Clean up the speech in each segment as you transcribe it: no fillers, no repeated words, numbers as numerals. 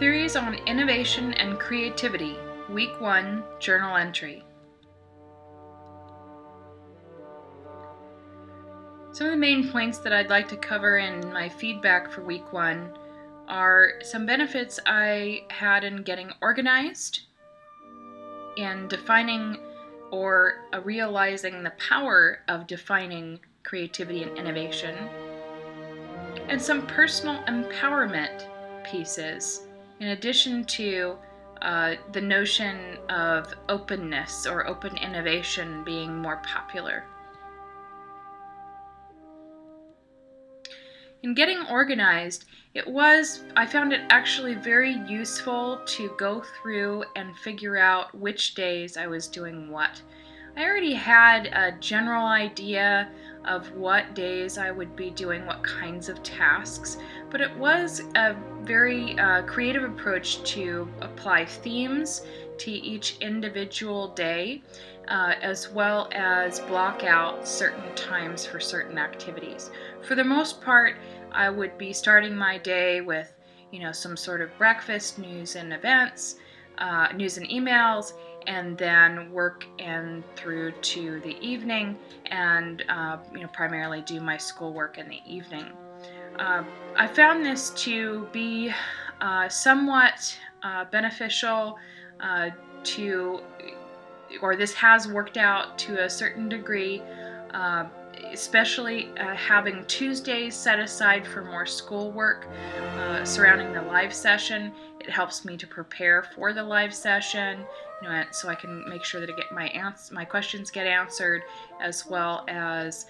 Theories on Innovation and Creativity, Week 1, Journal Entry. Some of the main points that I'd like to cover in my feedback for Week 1 are some benefits I had in getting organized, in defining or realizing the power of defining creativity and innovation, and some personal empowerment pieces, in addition to the notion of openness or open innovation being more popular. In getting organized, I found it actually very useful to go through and figure out which days I was doing what. I already had a general idea of what days I would be doing what kinds of tasks, but it was a very creative approach to apply themes to each individual day, as well as block out certain times for certain activities. For the most part, I would be starting my day with, some sort of breakfast, news and events, news and emails, and then work in through to the evening and primarily do my schoolwork in the evening. I found this to be somewhat beneficial this has worked out to a certain degree, especially having Tuesdays set aside for more schoolwork surrounding the live session. It helps me to prepare for the live session, so I can make sure that I get my questions get answered, as well as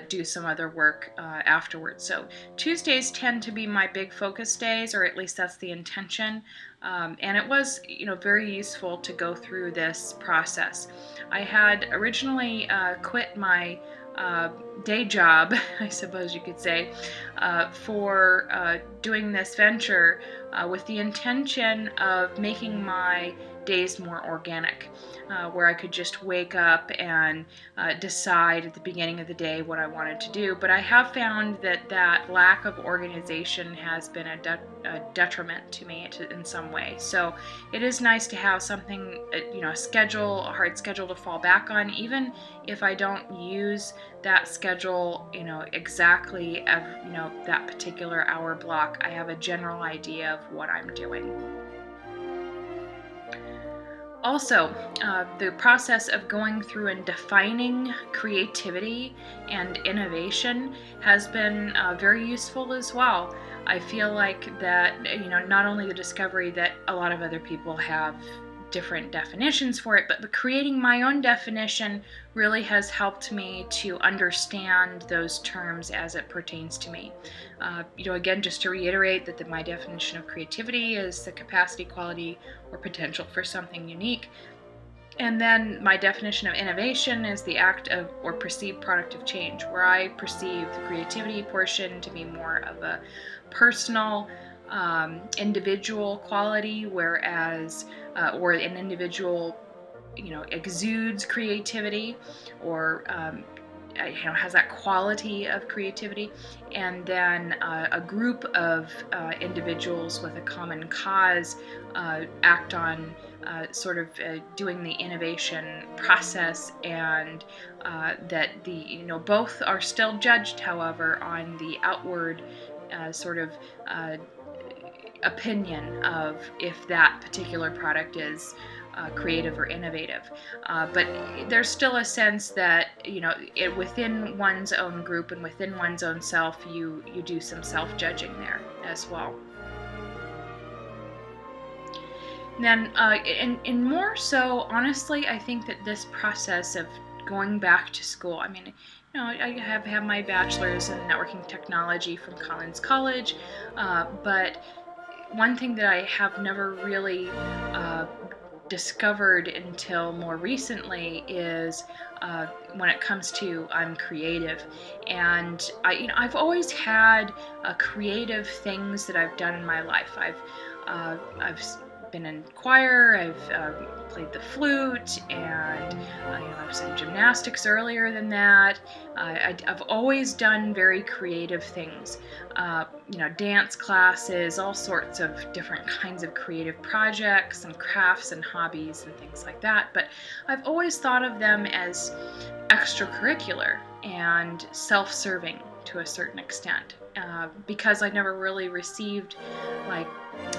do some other work afterwards. So Tuesdays tend to be my big focus days, or at least that's the intention. And it was, very useful to go through this process. I had originally quit my day job, I suppose you could say, for doing this venture with the intention of making my days more organic, where I could just wake up and decide at the beginning of the day what I wanted to do. But I have found that lack of organization has been a detriment to me in some way. So it is nice to have something, a hard schedule to fall back on, even if I don't use that schedule, exactly that particular hour block. I have a general idea of what I'm doing. Also, the process of going through and defining creativity and innovation has been very useful as well. I feel like that, not only the discovery that a lot of other people have different definitions for it, but creating my own definition really has helped me to understand those terms as it pertains to me. Again, just to reiterate that my definition of creativity is the capacity, quality, or potential for something unique. And then my definition of innovation is the act of or perceived product of change, where I perceive the creativity portion to be more of a personal, individual quality, whereas or an individual exudes creativity, or has that quality of creativity, and then a group of individuals with a common cause act on doing the innovation process, and that both are still judged, however, on the outward opinion of if that particular product is creative or innovative. But there's still a sense that, within one's own group and within one's own self, you do some self-judging there as well. Then, and more so, honestly, I think that this process of going back to school, I have my bachelor's in networking technology from Collins College, but one thing that I have never really discovered until more recently is when it comes to I'm creative, and I've always had creative things that I've done in my life. I've been in choir, I've played the flute, and I was in gymnastics earlier than that. I've always done very creative things, dance classes, all sorts of different kinds of creative projects and crafts and hobbies and things like that. But I've always thought of them as extracurricular and self-serving to a certain extent, because I never really received like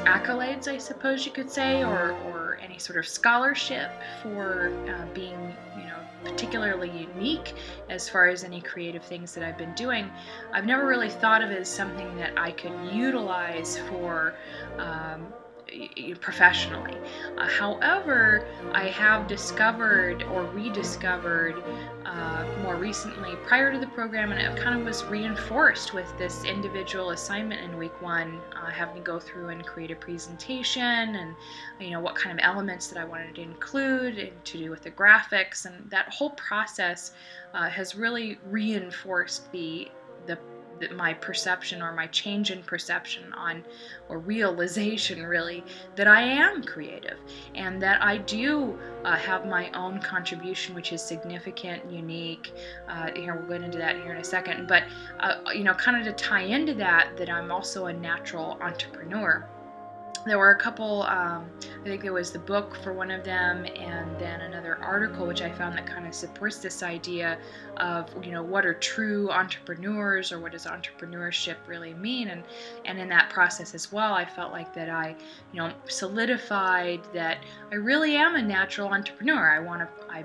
accolades, I suppose you could say, or any sort of scholarship for being, particularly unique as far as any creative things that I've been doing. I've never really thought of it as something that I could utilize for professionally. However, I have discovered or rediscovered more recently, prior to the program, and it kind of was reinforced with this individual assignment in week 1, having to go through and create a presentation, and what kind of elements that I wanted to include and to do with the graphics, and that whole process has really reinforced my perception, or my change in perception on, or realization really, that I am creative and that I do have my own contribution, which is significant, unique. Here, we'll get into that here in a second, but kind of to tie into that I'm also a natural entrepreneur. There were a couple, I think there was the book for one of them, and then another article which I found that kind of supports this idea of, what are true entrepreneurs, or what does entrepreneurship really mean? And in that process as well, I felt like that I, solidified that I really am a natural entrepreneur. I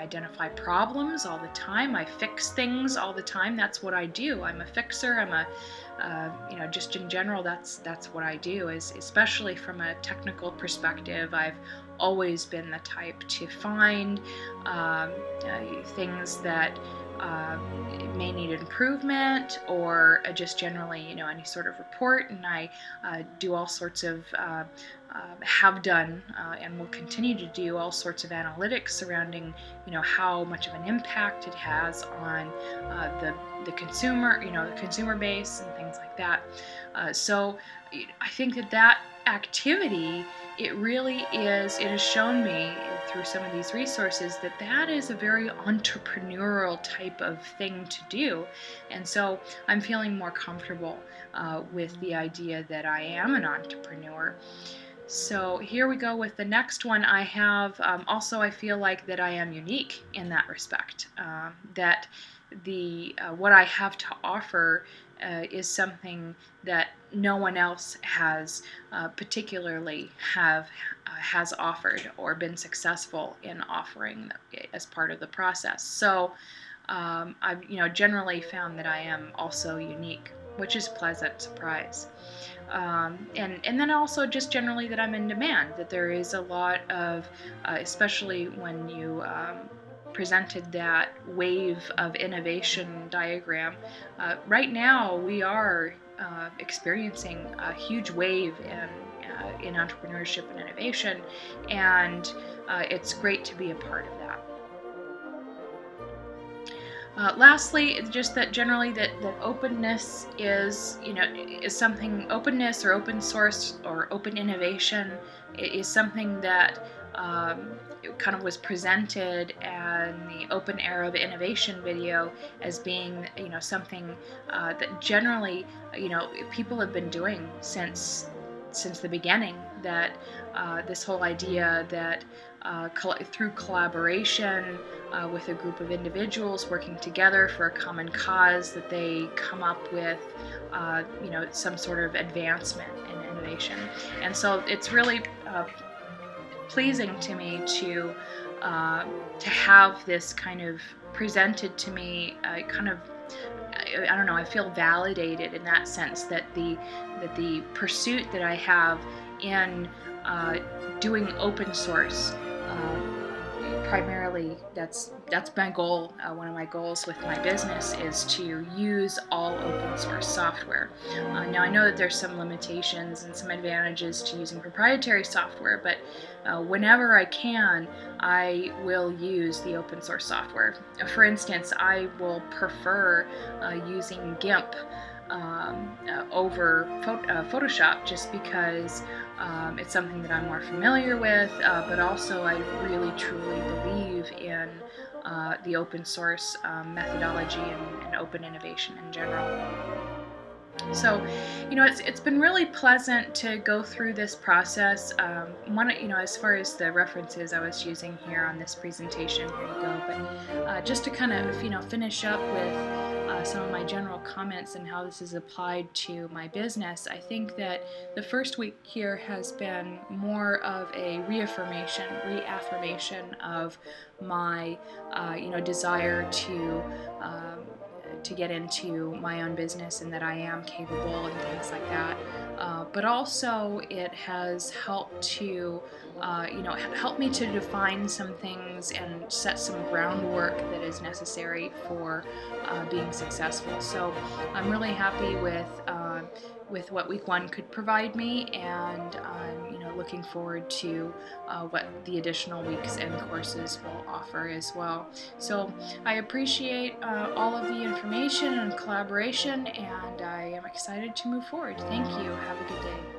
identify problems all the time. I fix things all the time. That's what I do. I'm a fixer. I'm a just in general, that's what I do, is especially from a technical perspective. I've always been the type to find things that may need improvement, or just generally, any sort of report, and I do all sorts of have done and will continue to do all sorts of analytics surrounding, how much of an impact it has on the consumer, the consumer base and things like that. So I think that activity, it has shown me through some of these resources that is a very entrepreneurial type of thing to do. And so I'm feeling more comfortable with the idea that I am an entrepreneur. So here we go with the next one. I have also, I feel like that I am unique in that respect, that what I have to offer is something that no one else has particularly has offered or been successful in offering as part of the process. So I've generally found that I am also unique, which is a pleasant surprise. And then also just generally that I'm in demand, that there is a lot of, especially when you presented that wave of innovation diagram. Right now we are experiencing a huge wave in entrepreneurship and innovation, and it's great to be a part of that. Lastly, just that generally that openness is something. Openness or open source or open innovation is something that kind of was presented in the Open Era of Innovation video as being something that generally people have been doing since the beginning. That this whole idea that through collaboration with a group of individuals working together for a common cause, that they come up with some sort of advancement in innovation. And so it's really pleasing to me to have this kind of presented to me, I don't know, I feel validated in that sense, that the pursuit that I have in doing open source, primarily that's my goal. One of my goals with my business is to use all open source software. Now I know that there's some limitations and some advantages to using proprietary software, but whenever I can, I will use the open source software. For instance, I will prefer using GIMP over Photoshop, just because it's something that I'm more familiar with, but also I really truly believe in the open source methodology and open innovation in general. So, it's been really pleasant to go through this process. As far as the references I was using here on this presentation, here you go. But just to kind of, finish up with some of my general comments and how this is applied to my business, I think that the first week here has been more of a reaffirmation of my, desire to get into my own business and that I am capable and things like that. But also it has helped to, help me to define some things and set some groundwork that is necessary for being successful. So I'm really happy with what week one could provide me, and I'm looking forward to what the additional weeks and courses will offer as well. So I appreciate all of the information and collaboration, and I am excited to move forward. Thank you. Have a good day.